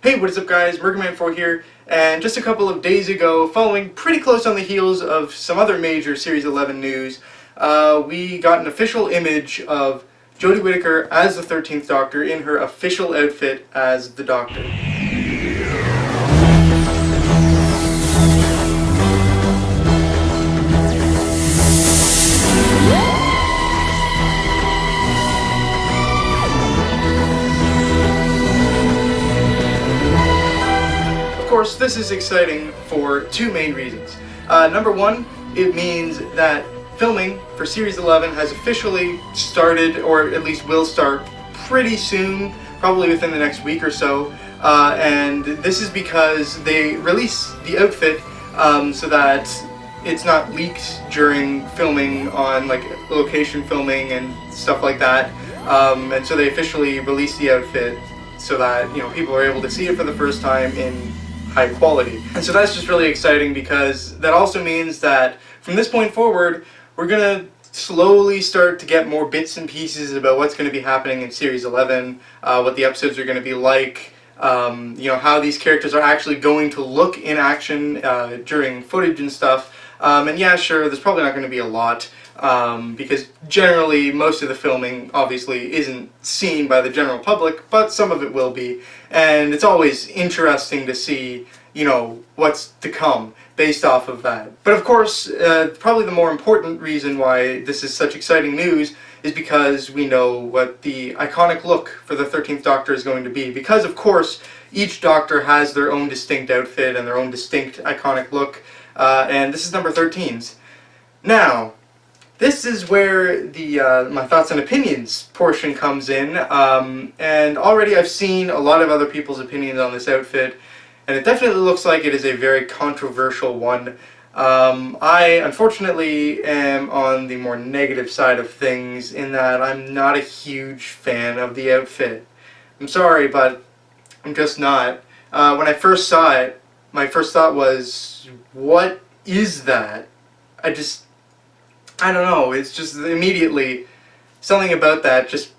Hey, what is up guys, Mergerman4 here, and just a couple of days ago, following pretty close on the heels of some other major Series 11 news, we got an official image of Jodie Whittaker as the 13th Doctor in her official outfit as the Doctor. Of course, this is exciting for two main reasons. Number one, it means that filming for Series 11 has officially started, or at least will start pretty soon, probably within the next week or so. And this is because they release the outfit so that it's not leaked during filming on like location filming and stuff like that. And so they officially release the outfit so that people are able to see it for the first time in high quality. And so that's just really exciting because that also means that from this point forward we're gonna slowly start to get more bits and pieces about what's going to be happening in Series 11, what the episodes are going to be like, how these characters are actually going to look in action during footage and stuff. And yeah, sure, there's probably not going to be a lot because generally most of the filming obviously isn't seen by the general public, but some of it will be, and it's always interesting to see what's to come based off of that. But of course, probably the more important reason why this is such exciting news is because we know what the iconic look for the 13th Doctor is going to be. Because of course, each Doctor has their own distinct outfit and their own distinct iconic look, and this is number 13's. Now, this is where the my thoughts and opinions portion comes in, and already I've seen a lot of other people's opinions on this outfit, and it definitely looks like it is a very controversial one. I unfortunately am on the more negative side of things in that I'm not a huge fan of the outfit. I'm sorry, but I'm just not. When I first saw it, my first thought was, what is that? I don't know, it's just immediately something about that just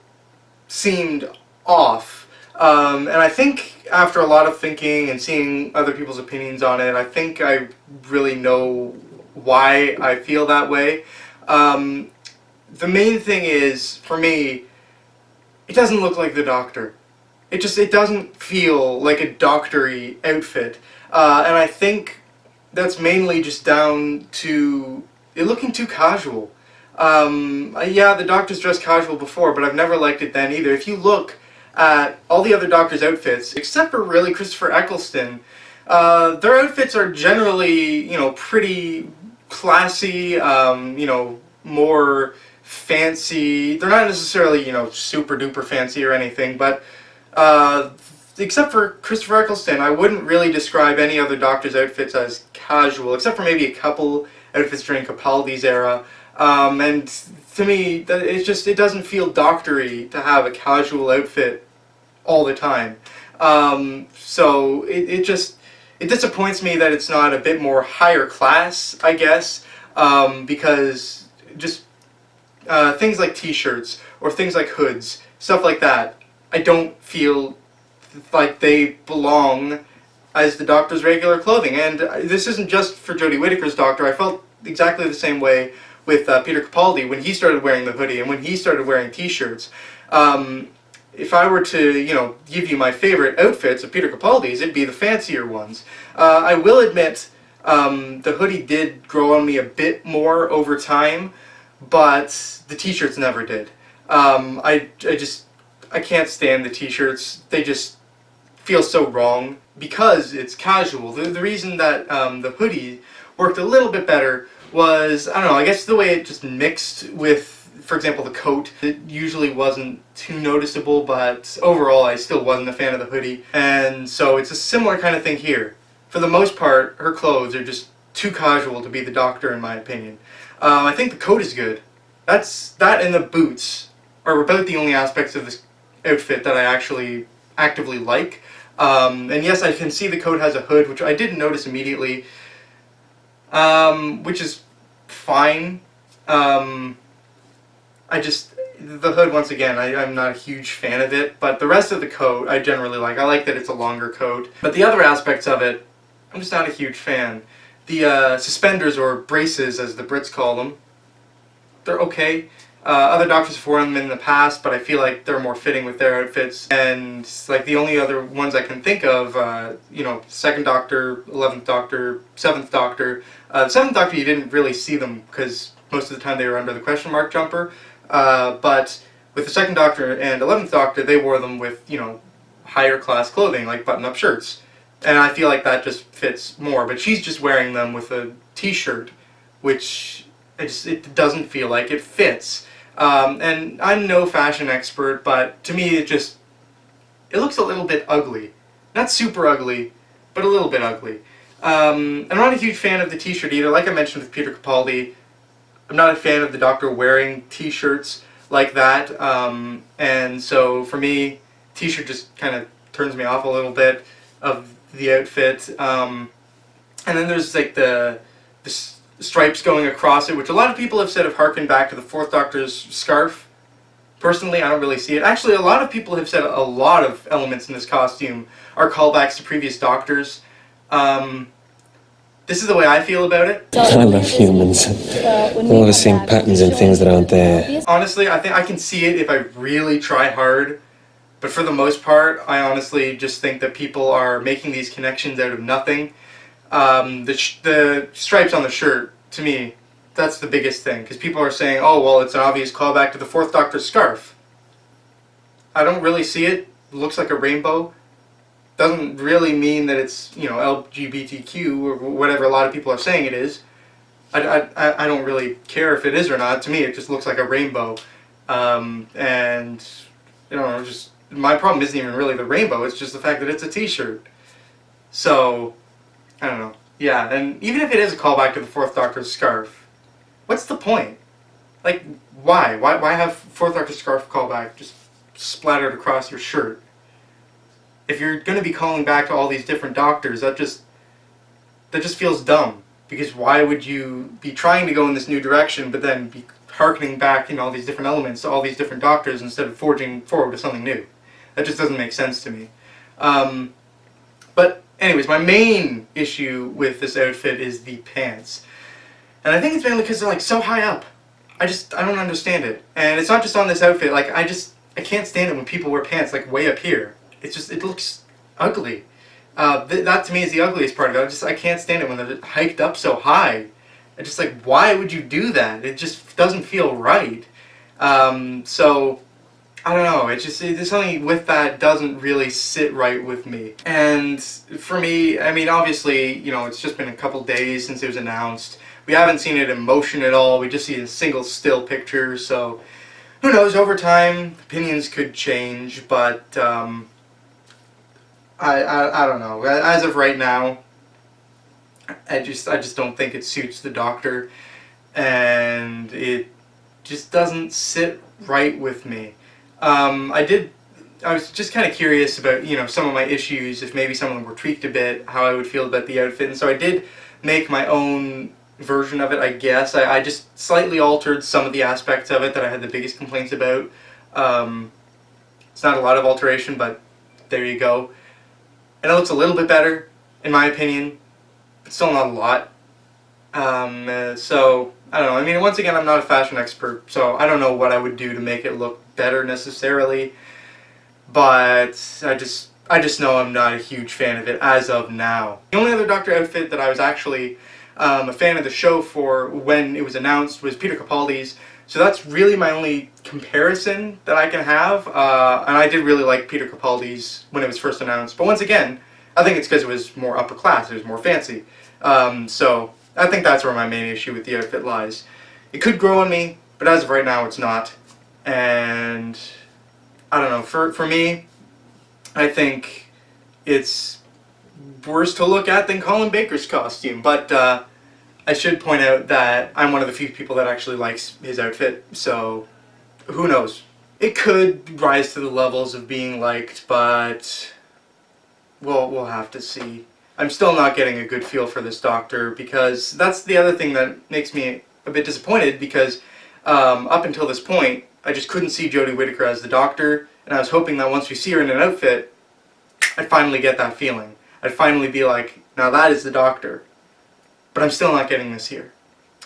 seemed off. And I think after a lot of thinking and seeing other people's opinions on it, I think I really know why I feel that way. The main thing is, for me, it doesn't look like the Doctor. It doesn't feel like a doctor-y outfit. And I think that's mainly just down to it looking too casual. Yeah, the Doctor's dressed casual before, but I've never liked it then either. If you look at all the other Doctor's outfits, except for really Christopher Eccleston, their outfits are generally, pretty classy, more fancy. They're not necessarily, super duper fancy or anything, but except for Christopher Eccleston, I wouldn't really describe any other Doctor's outfits as casual, except for maybe a couple outfits during Capaldi's era. And to me, it doesn't feel doctor-y to have a casual outfit all the time. So it disappoints me that it's not a bit more higher class, I guess, because just things like t-shirts or things like hoods, stuff like that, I don't feel like they belong as the Doctor's regular clothing. And this isn't just for Jodie Whittaker's Doctor. I felt exactly the same way with Peter Capaldi when he started wearing the hoodie and when he started wearing t-shirts. If I were to, give you my favorite outfits of Peter Capaldi's, it'd be the fancier ones. I will admit, the hoodie did grow on me a bit more over time, but the t-shirts never did. I can't stand the t-shirts. They just feel so wrong because it's casual. The reason that the hoodie worked a little bit better was, I don't know, I guess the way it just mixed with, for example, the coat. It usually wasn't too noticeable, but overall I still wasn't a fan of the hoodie. And so it's a similar kind of thing here. For the most part, her clothes are just too casual to be the Doctor, in my opinion. I think the coat is good. That and the boots are about the only aspects of this outfit that I actually actively like. And yes, I can see the coat has a hood, which I didn't notice immediately, which is fine. the hood, once again, I'm not a huge fan of it, but the rest of the coat I generally like. I like that it's a longer coat. But the other aspects of it, I'm just not a huge fan. The suspenders, or braces as the Brits call them, they're okay. Other doctors have worn them in the past, but I feel like they're more fitting with their outfits. And like the only other ones I can think of, you know, 2nd Doctor, 11th Doctor, 7th Doctor. The 7th Doctor, you didn't really see them because most of the time they were under the question mark jumper. But with the 2nd Doctor and 11th Doctor, they wore them with, you know, higher class clothing, like button-up shirts. And I feel like that just fits more. But she's just wearing them with a t-shirt, which it doesn't feel like it fits. And I'm no fashion expert, but to me it looks a little bit ugly. Not super ugly, but a little bit ugly. I'm not a huge fan of the t-shirt either. Like I mentioned with Peter Capaldi, I'm not a fan of the Doctor wearing t-shirts like that. And so for me, t-shirt just kind of turns me off a little bit of the outfit. And then there's like the stripes going across it, which a lot of people have said have harkened back to the 4th Doctor's scarf. Personally, I don't really see it. Actually, a lot of people have said a lot of elements in this costume are callbacks to previous Doctors. This is the way I feel about it. I love humans. I've always seen patterns in things that aren't there. Honestly, I think I can see it if I really try hard. But for the most part, I honestly just think that people are making these connections out of nothing. The stripes on the shirt, to me, that's the biggest thing. Because people are saying, oh, well, it's an obvious callback to the 4th Doctor's scarf. I don't really see it. It looks like a rainbow. Doesn't really mean that it's, you know, LGBTQ or whatever a lot of people are saying it is. I don't really care if it is or not. To me, it just looks like a rainbow. And, you know, just my problem isn't even really the rainbow. It's just the fact that it's a t-shirt. So, I don't know. Yeah, and even if it is a callback to the 4th Doctor's scarf, what's the point? Like, why? Why have 4th Doctor's scarf callback just splattered across your shirt? If you're going to be calling back to all these different Doctors, that just feels dumb. Because why would you be trying to go in this new direction, but then be harkening back in all these different elements to all these different Doctors instead of forging forward to something new? That just doesn't make sense to me. But anyways, my main issue with this outfit is the pants. And I think it's mainly because they're like so high up. I don't understand it. And it's not just on this outfit, like I can't stand it when people wear pants like way up here. It looks ugly. That to me is the ugliest part of it. I can't stand it when they're hiked up so high. It's just like, why would you do that? It just doesn't feel right. So, I don't know, there's something with that doesn't really sit right with me. And for me, I mean, obviously, you know, it's just been a couple days since it was announced. We haven't seen it in motion at all. We just see a single still picture, so who knows, over time, opinions could change, but I don't know. As of right now, I just don't think it suits the Doctor, and it just doesn't sit right with me. I was just kind of curious about, you know, some of my issues, if maybe some of them were tweaked a bit, how I would feel about the outfit, and so I did make my own version of it, I guess. I just slightly altered some of the aspects of it that I had the biggest complaints about. It's not a lot of alteration, but there you go. And it looks a little bit better, in my opinion, but still not a lot. So, I don't know. I mean, once again, I'm not a fashion expert, so I don't know what I would do to make it look better necessarily, but I just know I'm not a huge fan of it as of now. The only other Doctor outfit that I was actually a fan of the show for when it was announced was Peter Capaldi's, so that's really my only comparison that I can have, and I did really like Peter Capaldi's when it was first announced, but once again, I think it's because it was more upper class, it was more fancy, so I think that's where my main issue with the outfit lies. It could grow on me, but as of right now it's not, and I don't know, for me, I think it's worse to look at than Colin Baker's costume, but I should point out that I'm one of the few people that actually likes his outfit, so who knows. It could rise to the levels of being liked, but we'll have to see. I'm still not getting a good feel for this Doctor, because that's the other thing that makes me a bit disappointed, because up until this point, I just couldn't see Jodie Whittaker as the Doctor, and I was hoping that once we see her in an outfit, I'd finally get that feeling. I'd finally be like, now that is the Doctor. But I'm still not getting this here.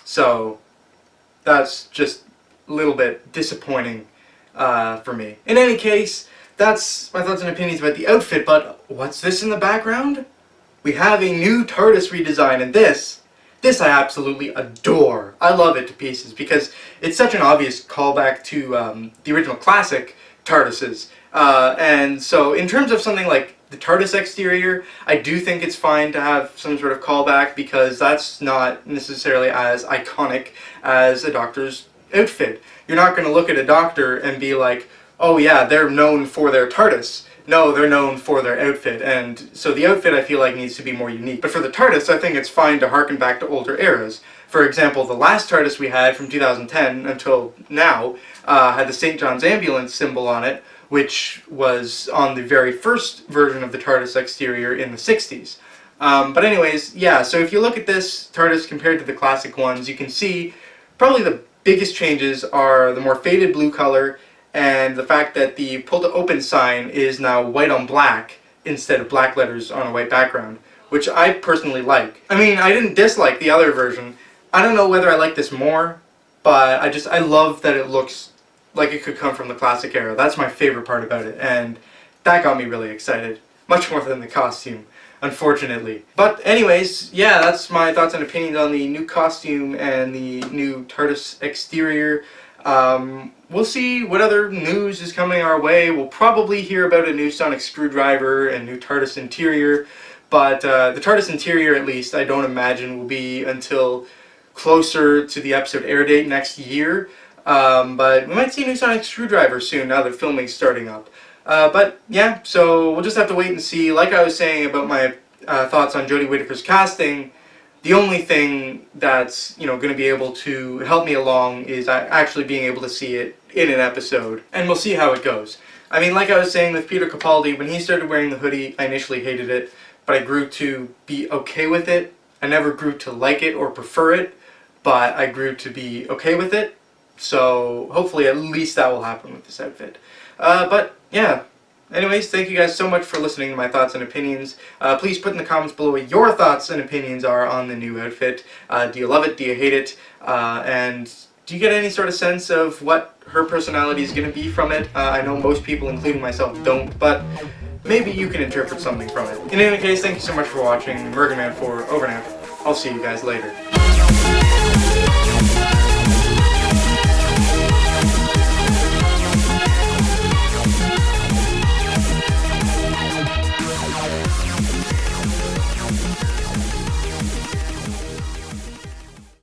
So that's just a little bit disappointing for me. In any case, that's my thoughts and opinions about the outfit, but what's this in the background? We have a new TARDIS redesign, and this I absolutely adore. I love it to pieces because it's such an obvious callback to the original classic TARDISes. And so in terms of something like the TARDIS exterior, I do think it's fine to have some sort of callback because that's not necessarily as iconic as a Doctor's outfit. You're not going to look at a Doctor and be like, oh yeah, they're known for their TARDIS. No, they're known for their outfit, and so the outfit I feel like needs to be more unique. But for the TARDIS, I think it's fine to harken back to older eras. For example, the last TARDIS we had from 2010 until now had the St. John's Ambulance symbol on it, which was on the very first version of the TARDIS exterior in the 60s. But anyways, yeah, so if you look at this TARDIS compared to the classic ones, you can see probably the biggest changes are the more faded blue color and the fact that the pull to open sign is now white on black instead of black letters on a white background, which I personally like. I mean, I didn't dislike the other version. I don't know whether I like this more, but I love that it looks like it could come from the classic era. That's my favorite part about it, and that got me really excited. Much more than the costume, unfortunately. But anyways, yeah, that's my thoughts and opinions on the new costume and the new TARDIS exterior. We'll see what other news is coming our way. We'll probably hear about a new sonic screwdriver and new TARDIS interior, but the TARDIS interior, at least, I don't imagine will be until closer to the episode air date next year. But we might see a new sonic screwdriver soon now that filming's starting up. But yeah, so we'll just have to wait and see. Like I was saying about my thoughts on Jodie Whittaker's casting, the only thing that's, going to be able to help me along is actually being able to see it in an episode. And we'll see how it goes. I mean, like I was saying with Peter Capaldi, when he started wearing the hoodie, I initially hated it, but I grew to be okay with it. I never grew to like it or prefer it, but I grew to be okay with it. So hopefully at least that will happen with this outfit. But yeah. Anyways, thank you guys so much for listening to my thoughts and opinions. Please put in the comments below what your thoughts and opinions are on the new outfit. Do you love it? Do you hate it? And do you get any sort of sense of what her personality is going to be from it? I know most people, including myself, don't, but maybe you can interpret something from it. In any case, thank you so much for watching. Murderman4, over and out. I'll see you guys later.